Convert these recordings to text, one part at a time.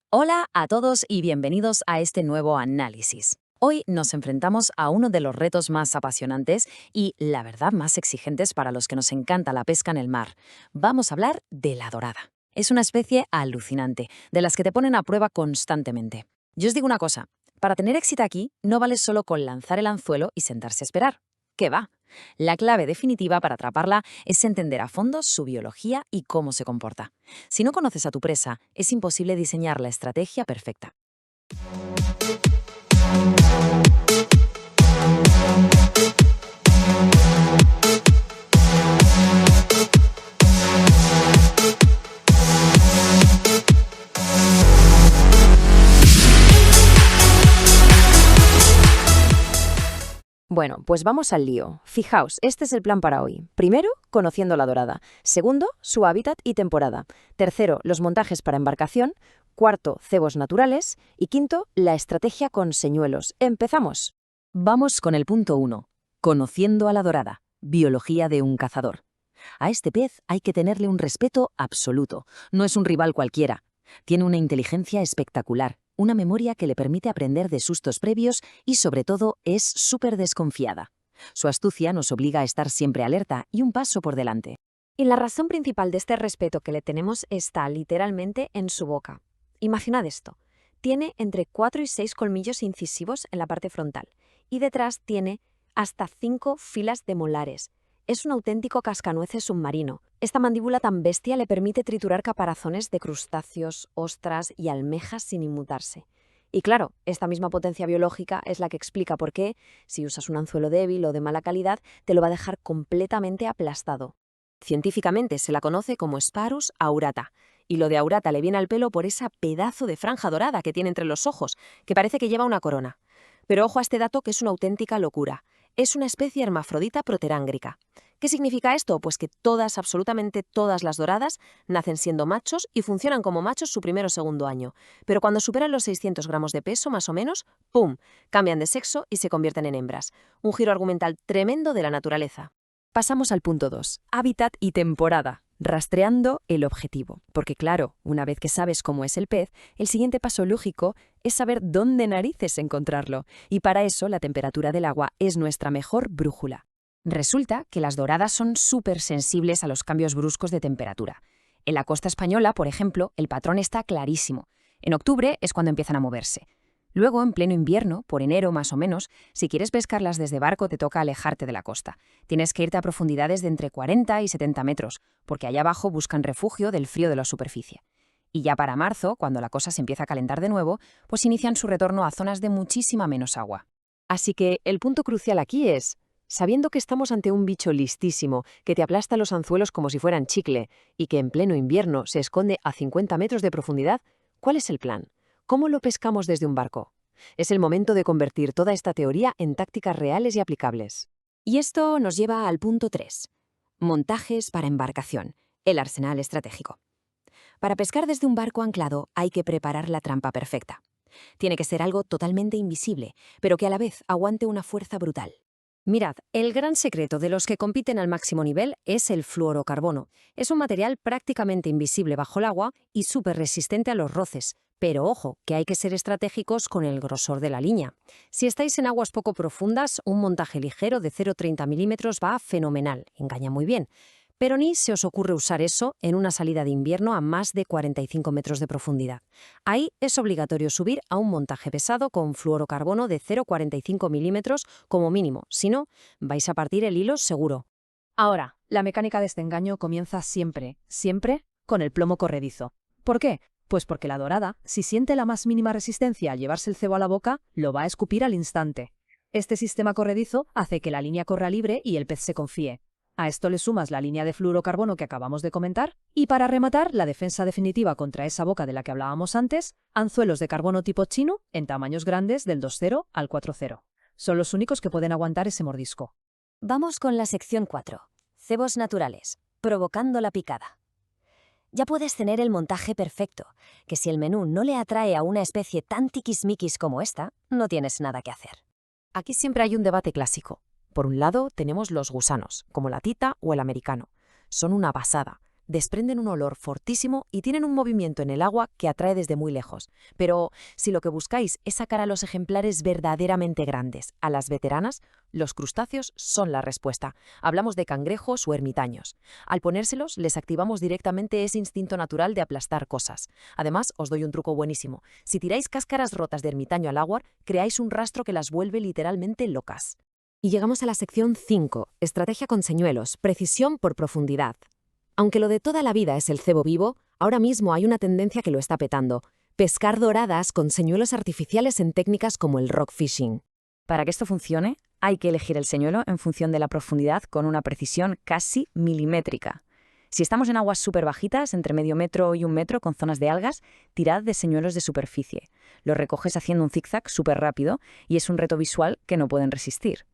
Hola a todos y bienvenidos a este nuevo análisis. Hoy nos enfrentamos a uno de los retos más apasionantes y, la verdad, más exigentes para los que nos encanta la pesca en el mar. Vamos a hablar de la dorada. Es una especie alucinante, de las que te ponen a prueba constantemente. Yo os digo una cosa, para tener éxito aquí no vale solo con lanzar el anzuelo y sentarse a esperar. ¿Qué va? La clave definitiva para atraparla es entender a fondo su biología y cómo se comporta. Si no conoces a tu presa, es imposible diseñar la estrategia perfecta. Bueno, pues vamos al lío. Fijaos, este es el plan para hoy. Primero, conociendo la dorada. Segundo, su hábitat y temporada. Tercero, los montajes para embarcación. Cuarto, cebos naturales. Y quinto, la estrategia con señuelos. ¡Empezamos! Vamos con el punto 1. Conociendo a la dorada. Biología de un cazador. A este pez hay que tenerle un respeto absoluto. No es un rival cualquiera. Tiene una inteligencia espectacular, una memoria que le permite aprender de sustos previos y, sobre todo, es súper desconfiada. Su astucia nos obliga a estar siempre alerta y un paso por delante. Y la razón principal de este respeto que le tenemos está literalmente en su boca. Imaginad esto. Tiene entre 4 y 6 colmillos incisivos en la parte frontal y detrás tiene hasta 5 filas de molares. Es un auténtico cascanueces submarino. Esta mandíbula tan bestia le permite triturar caparazones de crustáceos, ostras y almejas sin inmutarse. Y claro, esta misma potencia biológica es la que explica por qué, si usas un anzuelo débil o de mala calidad, te lo va a dejar completamente aplastado. Científicamente se la conoce como Sparus aurata. Y lo de aurata le viene al pelo por esa pedazo de franja dorada que tiene entre los ojos, que parece que lleva una corona. Pero ojo a este dato que es una auténtica locura. Es una especie hermafrodita proterángrica. ¿Qué significa esto? Pues que todas, absolutamente todas las doradas, nacen siendo machos y funcionan como machos su primer o segundo año. Pero cuando superan los 600 gramos de peso, más o menos, ¡pum!, cambian de sexo y se convierten en hembras. Un giro argumental tremendo de la naturaleza. Pasamos al punto 2, hábitat y temporada. Rastreando el objetivo. Porque claro, una vez que sabes cómo es el pez, el siguiente paso lógico es saber dónde narices encontrarlo. Y para eso la temperatura del agua es nuestra mejor brújula. Resulta que las doradas son súper sensibles a los cambios bruscos de temperatura. En la costa española, por ejemplo, el patrón está clarísimo. En octubre es cuando empiezan a moverse. Luego, en pleno invierno, por enero más o menos, si quieres pescarlas desde barco te toca alejarte de la costa. Tienes que irte a profundidades de entre 40 y 70 metros, porque allá abajo buscan refugio del frío de la superficie. Y ya para marzo, cuando la cosa se empieza a calentar de nuevo, pues inician su retorno a zonas de muchísima menos agua. Así que el punto crucial aquí es, sabiendo que estamos ante un bicho listísimo, que te aplasta los anzuelos como si fueran chicle, y que en pleno invierno se esconde a 50 metros de profundidad, ¿cuál es el plan? ¿Cómo lo pescamos desde un barco? Es el momento de convertir toda esta teoría en tácticas reales y aplicables. Y esto nos lleva al punto 3. Montajes para embarcación, el arsenal estratégico. Para pescar desde un barco anclado hay que preparar la trampa perfecta. Tiene que ser algo totalmente invisible, pero que a la vez aguante una fuerza brutal. Mirad, el gran secreto de los que compiten al máximo nivel es el fluorocarbono. Es un material prácticamente invisible bajo el agua y súper resistente a los roces. Pero ojo, que hay que ser estratégicos con el grosor de la línea. Si estáis en aguas poco profundas, un montaje ligero de 0,30 milímetros va fenomenal, engaña muy bien. Pero ni se os ocurre usar eso en una salida de invierno a más de 45 metros de profundidad. Ahí es obligatorio subir a un montaje pesado con fluorocarbono de 0,45 milímetros como mínimo, si no, vais a partir el hilo seguro. Ahora, la mecánica de este engaño comienza siempre con el plomo corredizo. ¿Por qué? Pues porque la dorada, si siente la más mínima resistencia al llevarse el cebo a la boca, lo va a escupir al instante. Este sistema corredizo hace que la línea corra libre y el pez se confíe. A esto le sumas la línea de fluorocarbono que acabamos de comentar, y para rematar, la defensa definitiva contra esa boca de la que hablábamos antes, anzuelos de carbono tipo chino en tamaños grandes del 2,0 al 4,0. Son los únicos que pueden aguantar ese mordisco. Vamos con la sección 4. Cebos naturales, provocando la picada. Ya puedes tener el montaje perfecto, que si el menú no le atrae a una especie tan tiquismiquis como esta, no tienes nada que hacer. Aquí siempre hay un debate clásico. Por un lado tenemos los gusanos, como la tita o el americano. Son una pasada, desprenden un olor fortísimo y tienen un movimiento en el agua que atrae desde muy lejos. Pero si lo que buscáis es sacar a los ejemplares verdaderamente grandes, a las veteranas, los crustáceos son la respuesta. Hablamos de cangrejos o ermitaños. Al ponérselos, les activamos directamente ese instinto natural de aplastar cosas. Además, os doy un truco buenísimo. Si tiráis cáscaras rotas de ermitaño al agua, creáis un rastro que las vuelve literalmente locas. Y llegamos a la sección 5, estrategia con señuelos, precisión por profundidad. Aunque lo de toda la vida es el cebo vivo, ahora mismo hay una tendencia que lo está petando: pescar doradas con señuelos artificiales en técnicas como el rock fishing. Para que esto funcione, hay que elegir el señuelo en función de la profundidad con una precisión casi milimétrica. Si estamos en aguas súper bajitas, entre medio metro y 1 metro con zonas de algas, tirad de señuelos de superficie. Los recoges haciendo un zigzag súper rápido y es un reto visual que no pueden resistir.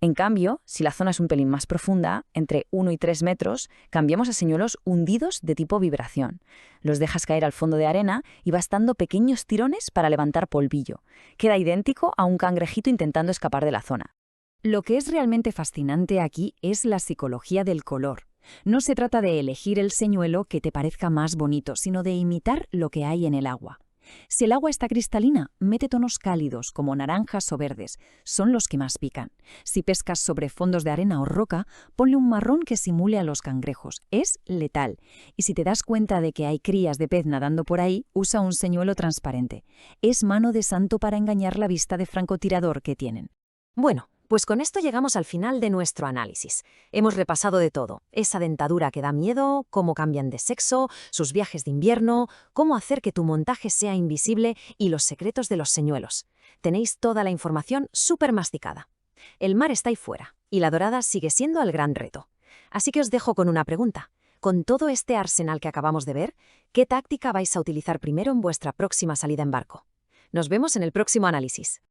En cambio, si la zona es un pelín más profunda, entre 1 y 3 metros, cambiamos a señuelos hundidos de tipo vibración. Los dejas caer al fondo de arena y vas dando pequeños tirones para levantar polvillo. Queda idéntico a un cangrejito intentando escapar de la zona. Lo que es realmente fascinante aquí es la psicología del color. No se trata de elegir el señuelo que te parezca más bonito, sino de imitar lo que hay en el agua. Si el agua está cristalina, mete tonos cálidos como naranjas o verdes, son los que más pican. Si pescas sobre fondos de arena o roca, ponle un marrón que simule a los cangrejos, es letal. Y si te das cuenta de que hay crías de pez nadando por ahí, usa un señuelo transparente. Es mano de santo para engañar la vista de francotirador que tienen. Bueno, pues con esto llegamos al final de nuestro análisis. Hemos repasado de todo: esa dentadura que da miedo, cómo cambian de sexo, sus viajes de invierno, cómo hacer que tu montaje sea invisible y los secretos de los señuelos. Tenéis toda la información súper masticada. El mar está ahí fuera y la dorada sigue siendo el gran reto. Así que os dejo con una pregunta. Con todo este arsenal que acabamos de ver, ¿qué táctica vais a utilizar primero en vuestra próxima salida en barco? Nos vemos en el próximo análisis.